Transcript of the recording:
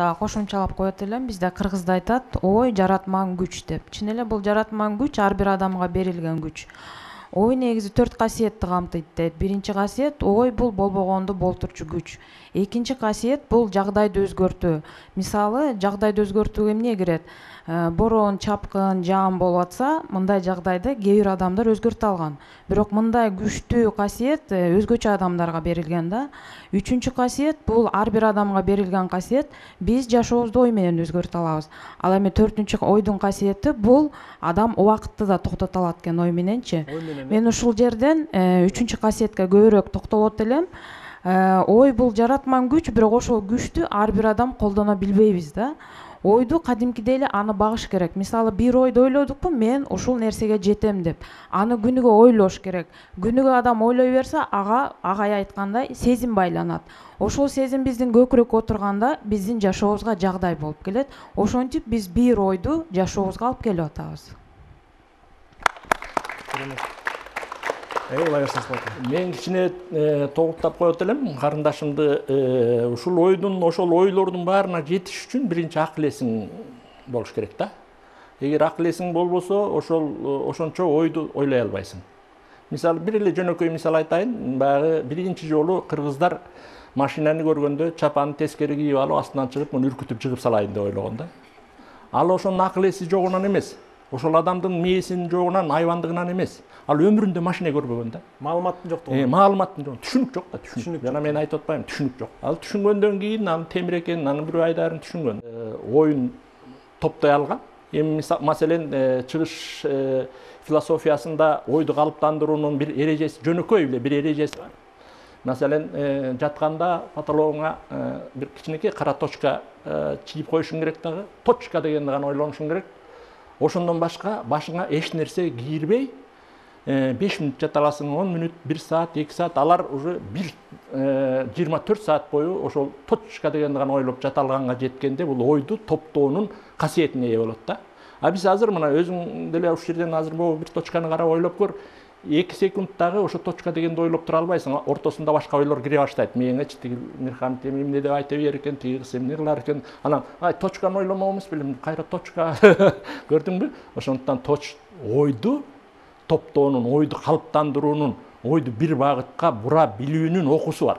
да кошумчалап коет элем, бизде кыргызда айтат, ой жаратман күч деп. Чын эле бул жаратман күч ар бир адамга берилген күч. Ой негизи 4 касиетти камтыйт дейт. Биринчи касиет ой бул болбогонду болтурчу күч. Экинчи касиет бул жагдайды өзгөртүү. Мисалы, жагдайды өзгөртүүгө эмне кирет? Борон, чапкын, жаам болуп атса, мындай жагдайды кээ бир адамдар өзгөртө алган. Бирок мындай күчтүү касиет өзгөчө адамдарга берилген да. Үчүнчү касиет бул ар бир адамга берилген касиет, биз жашообузду ой менен өзгөртө алабыз. Ал эми төртүнчү ойдун касиети бул адам убакытты да токтото алат экен ой мененчи. Мен ушул жерден үчүнчү касиетке көбүрөөк токтолот элем. Ой бул жаратман күч, бирок ошол күчтү ар бир адам колдоно билбейбиз да. Ойду кадимкидей эле аны багыш керек. Мисалы, бир ойду ойлодукпу, мен ушул нерсеге жетем деп. Аны күнүгө ойлош керек. Күнүгө адам ойлой берсе, агай айткандай сезим байланат. Ошол сезим биздин көкүрөккө отурганда биздин жашообузга жагдай болуп келет. Ошентип биз бир ойду жашообузга алып келип атабыз. Мен кичине тогуктап коет элем карындашымды. Ушул ойдун, ошол ойлордун баарына жетиш үчүн биринчи акыл эсиң болуш керек да. Эгер акыл эсиң болбосо, ошончо ойду ойлой албайсың. Мисалы, бир эле жөнөкөй мисал айтайын. Баягы биринчи жолу кыргыздар машинаны көргөндө чапанын тескери кийип алып, астынан чыгып, муну үркүтүп жыгып салайын деп ойлогон да. Ал ошонун акыл эси жогунан эмес. Ошол адамдын мээсинин жогунан, айбандыгынан эмес. Ал өмүрүндө машина көрбөгөн да. Маалыматтын жоктугу. Маалыматтын жок, түшүнүк жок да, түшүнүк. Жана мен айтып атпайм, түшүнүк жок. Ал түшүнгөндөн кийин анын темир экенин, анын бирөө айдарын түшүнгөн. Оюн топтой алган. Эми маселен чыгыш философиясында ойду калыптандыруунун бир эрежеси, жөнөкөй эле бир эрежеси бар. Маселен, жатканда патологоңа бир кичинекей кара точка чийип коюшуң керек дагы. Точка дегенди гана ойлонушуң керек. Ошондон башка башыңа эч нерсе кийирбей 5 мүнөт жата аласың, 10 мүнөт, 1 саат, 2 саат, алар уже 24 саат бою ошол точка дегенди гана ойлоп жата алганга жеткенде бул ойду топтоонун касиетине ээ болот да. А биз азыр мына өзүң деле ушул жерден азыр могу бир точканы карап ойлоп көр. 2 секундтагы ошо точка дегенди ойлоп тура албайсың. Ортосунда башка ойлор кире баштайт. Мээңечи тиги Мирханов эмне деп айта бер экен, тиги кыз эмне кылар экен. Анан точканы ойломок эмес белем, кайра точка. Көрдүңбү? Ошондуктан ойду топтоонун, ойду калыптандыруунун, ойду бир багытка бура билүүнүн окуусу бар.